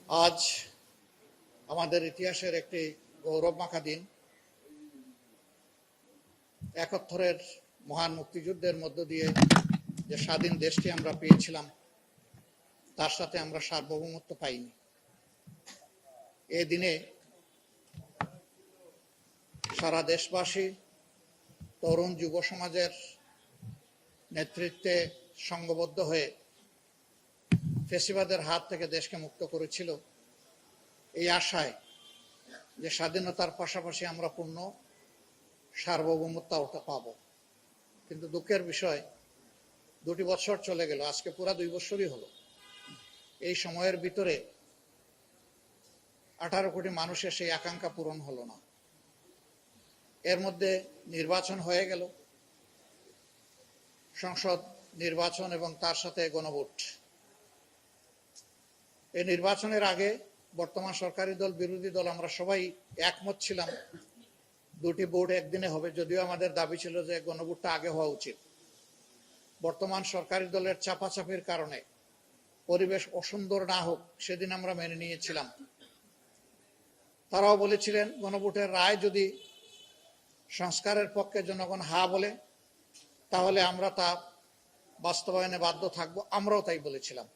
আজ আমাদের ইতিহাসের একটি গৌরবমাখা দিন। ৭১-এর মহান মুক্তিযুদ্ধের মধ্য দিয়ে যে স্বাধীন দেশটি আমরা পেয়েছিলাম, তার সাথে আমরা সার্বভৌমত্ব পাইনি। এই দিনে সারা দেশবাসী, তরুণ যুব সমাজের নেতৃত্বে সংঘবদ্ধ হয়ে ফ্যাসিবাদের হাত থেকে দেশকে মুক্ত করেছিল, এই আশায় যে স্বাধীনতার পাশাপাশি আমরা পূর্ণ সার্বভৌমত্ব পাব। কিন্তু দুঃখের বিষয়, 2 বছর চলে গেল, আজকে পুরা 2 বছরই হলো। এই সময়ের ভিতরে 18 কোটি মানুষের সেই আকাঙ্ক্ষা পূরণ হলো না। এর মধ্যে নির্বাচন হয়ে গেল, সংসদ নির্বাচন এবং তার সাথে গণভোট। এই নির্বাচনের আগে বর্তমান সরকারি দল, বিরোধী দল আমরা সবাই একমত ছিলাম 2টি ভোট একদিনে হবে, যদিও আমাদের দাবি ছিল যে গণভোটটা আগে হওয়া উচিত। বর্তমান সরকারি দলের চাপাচাপির কারণে পরিবেশ অসুন্দর না হোক, সেদিন আমরা মেনে নিয়েছিলাম। তারাও বলেছিলেন গণভোটের রায় যদি সংস্কারের পক্ষে জনগণ হা বলে, তাহলে আমরা তা বাস্তবায়নে বাধ্য থাকবো। আমরাও তাই বলেছিলাম।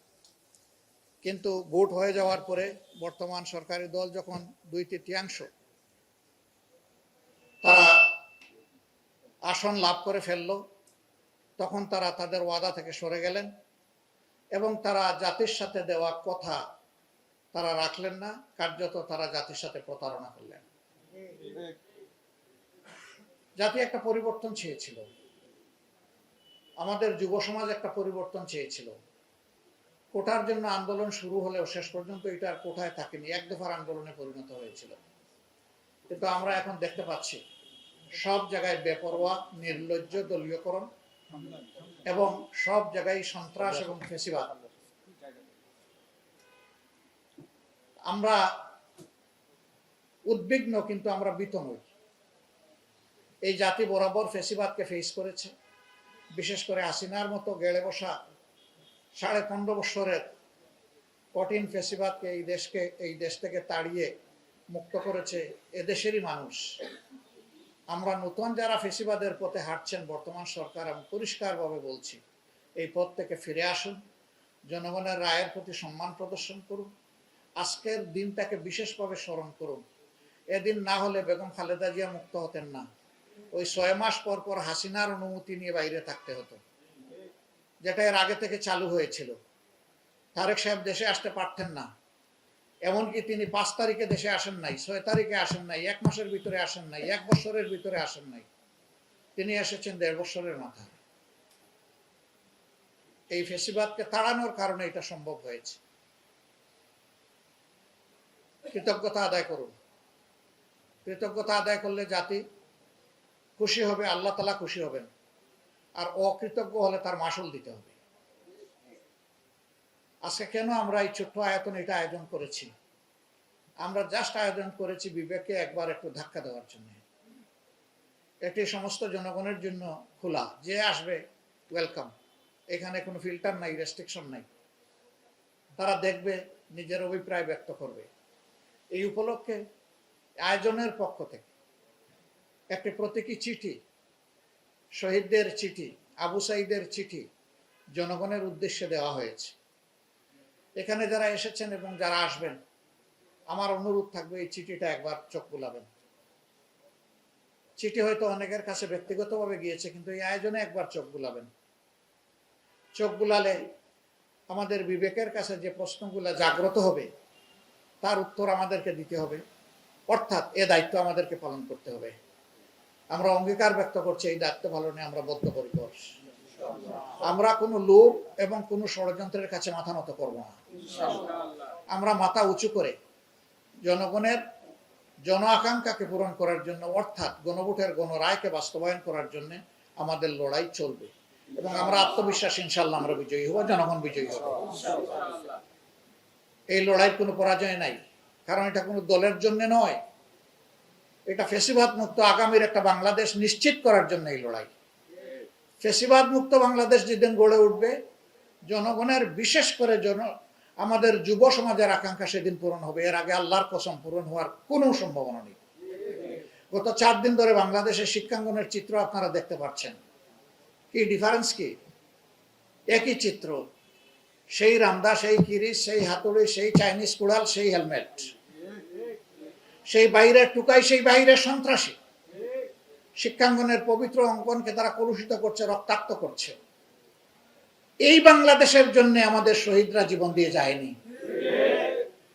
কিন্তু ভোট হয়ে যাওয়ার পরে বর্তমান সরকারি দল যখন 2/3 তারা আসন লাভ করে ফেললো, তখন তারা তাদের ওয়াদা থেকে সরে গেলেন এবং তারা জাতির সাথে দেওয়া কথা তারা রাখলেন না। কার্যত তারা জাতির সাথে প্রতারণা করলেন। জাতি একটা পরিবর্তন চেয়েছিল, আমাদের যুব সমাজ একটা পরিবর্তন চেয়েছিল। কোটার জন্য আন্দোলন শুরু হলেও শেষ পর্যন্ত এটা আর কোটায় থাকেনি, 1 দফার আন্দোলনে পরিণত হয়েছিল। কিন্তু আমরা এখন দেখতে পাচ্ছি সব জায়গায় বেপরোয়া, নির্লজ্জ দলীয়করণ এবং সব জায়গায় সন্ত্রাস এবং ফ্যাসিবাদ। আমরা উদ্বিগ্ন, কিন্তু আমরা ভীত নই। এই জাতি বরাবর ফ্যাসিবাদকে ফেস করেছে। বিশেষ করে হাসিনার মতো গেড়ে বসা 15.5 বছরের কঠিন ফ্যাসিবাদকে এই দেশ থেকে তাড়িয়ে মুক্ত করেছে এদেশেরই মানুষ। আমরা নতুন যারা ফ্যাসিবাদের পথে হাঁটছেন বর্তমান সরকার, আমি পরিষ্কারভাবে বলছি, এই পথ থেকে ফিরে আসুন, জনগণের রায়ের প্রতি সম্মান প্রদর্শন করুন, আজকের দিনটাকে বিশেষভাবে স্মরণ করুন। এদিন না হলে বেগম খালেদা জিয়া মুক্ত হতেন না। ওই 6 মাস পর পর হাসিনার অনুমতি নিয়ে বাইরে থাকতে হতো, যেটা এর আগে থেকে চালু হয়েছিল। তারেক সাহেব দেশে আসতে পারতেন না, এমনকি তিনি 5 তারিখে দেশে আসেন নাই, 6 তারিখে আসেন নাই, 1 মাসের ভিতরে আসেন নাই, 1 বছরের ভিতরে আসেন নাই। তিনি এসেছেন 1.5 বছরের মাথায়। এই ফ্যাসিবাদকে তাড়ানোর কারণে এটা সম্ভব হয়েছে। কৃতজ্ঞতা আদায় করুন। কৃতজ্ঞতা আদায় করলে জাতি খুশি হবে, আল্লাহ তাআলা খুশি হবেন। আর অকৃতজ্ঞ হলে তার মাসুল দিতে হবে। আজকে কেন আমরা এই ছোট্ট আয়োজনে এটা আয়োজন করেছি? আমরা জাস্ট আয়োজন করেছি বিবেককে একবার একটু ধাক্কা দেওয়ার জন্য। এটি সমস্ত জনগণের জন্য খোলা, যে আসবে ওয়েলকাম। এখানে কোনো ফিল্টার নাই, রেস্ট্রিকশন নাই। তারা দেখবে, নিজের অভিপ্রায় ব্যক্ত করবে। এই উপলক্ষে আয়োজনের পক্ষ থেকে একটি প্রতীকী চিঠি, শহীদদের চিঠি, আবু সাঈদের চিঠি জনগণের উদ্দেশ্যে দেওয়া হয়েছে। এখানে যারা এসেছেন এবং যারা আসবেন, আমার অনুরোধ থাকবে এই চিঠিটা একবার চোখ বুলাবেন। চিঠি হয়তো অনেকের কাছে ব্যক্তিগতভাবে গিয়েছে, কিন্তু এই আয়োজনে একবার চোখ বুলাবেন। চোখ বুলালে আমাদের বিবেকের কাছে যে প্রশ্নগুলা জাগ্রত হবে, তার উত্তর আমাদেরকে দিতে হবে। অর্থাৎ এ দায়িত্ব আমাদেরকে পালন করতে হবে। আমরা অঙ্গীকার ব্যক্ত করছি এই দায়িত্ব পালনে আমরা বদ্ধপরিকর। আমরা কোনো লোভ এবং কোনো ষড়যন্ত্রের কাছে মাথা নত করব না। আমরা মাথা উঁচু করে জনগণের জন আকাঙ্ক্ষাকে পূরণ করার জন্য, অর্থাৎ গণভোটের গণরায়কে বাস্তবায়ন করার জন্য আমাদের লড়াই চলবে। এবং আমরা আত্মবিশ্বাস, ইনশাআল্লাহ আমরা বিজয়ী হব, জনগণ বিজয়ী হবে। এই লড়াইয়ের কোনো পরাজয় নাই, কারণ এটা কোনো দলের জন্য নয়। এটা ফ্যাসিবাদ মুক্ত আগামীর একটা বাংলাদেশ নিশ্চিত করার জন্য এই লড়াই। ফ্যাসিবাদ মুক্ত বাংলাদেশ যেদিন গড়ে উঠবে, জনগণের বিশেষ করে আমাদের যুব সমাজের আকাঙ্ক্ষা সেদিন পূরণ হবে। এর আগে আল্লাহর কসম পূরণ হওয়ার কোনো সম্ভাবনা নেই। গত 4 দিন ধরে বাংলাদেশের শিক্ষাঙ্গনের চিত্র আপনারা দেখতে পাচ্ছেন। কি ডিফারেন্স কি? একই চিত্র, সেই রামদা, সেই কিরিচ, সেই হাতুড়ি, সেই চাইনিজ কুড়াল, সেই হেলমেট, সেই বাইরের টুকাই, সেই বাইরের সন্ত্রাসী। শিক্ষাঙ্গনের পবিত্র অঙ্কনকে তারা কলুষিত করছে, রক্তাক্ত করছে। এই বাংলাদেশের জন্য আমাদের শহীদরা জীবন দিয়ে যায়নি।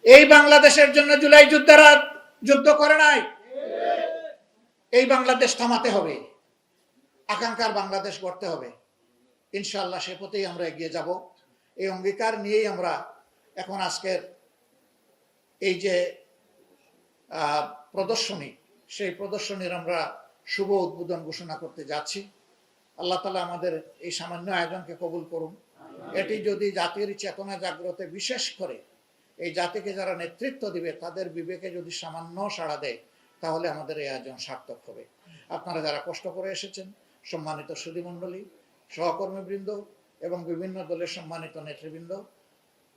এই বাংলাদেশের জন্য জুলাই যোদ্ধারা যুদ্ধ করে নাই। এই বাংলাদেশ থামাতে হবে, আকাঙ্ক্ষার বাংলাদেশ গড়তে হবে। ইনশাআল্লাহ সে পথেই আমরা এগিয়ে যাব। এই অঙ্গীকার নিয়েই আমরা এখন আজকের এই যে প্রদর্শনী, সেই প্রদর্শনীর আমরা শুভ উদ্বোধন ঘোষণা করতে যাচ্ছি। আল্লাহ তাআলা আমাদের এই সামান্য আয়োজনকে কবুল করুন। এটি যদি জাতির চেতনা জাগ্রতে, বিশেষ করে এই জাতিকে যারা নেতৃত্ব দিবে তাদের বিবেকে যদি সামান্য সাড়া দেয়, তাহলে আমাদের এই আয়োজন সার্থক হবে। আপনারা যারা কষ্ট করে এসেছেন, সম্মানিত সুধীমণ্ডলী, সহকর্মীবৃন্দ এবং বিভিন্ন দলের সম্মানিত নেতৃবৃন্দ,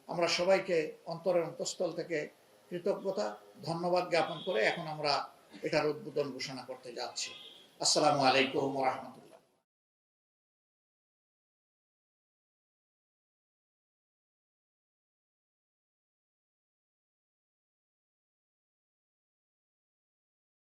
আমরা সবাইকে অন্তরের অন্তঃস্থল থেকে কৃতজ্ঞতা, ধন্যবাদ জ্ঞাপন করে এখন আমরা এটার উদ্বোধন ঘোষণা করতে যাচ্ছি। আসসালামু আলাইকুম ওয়া রাহমাতুল্লাহ।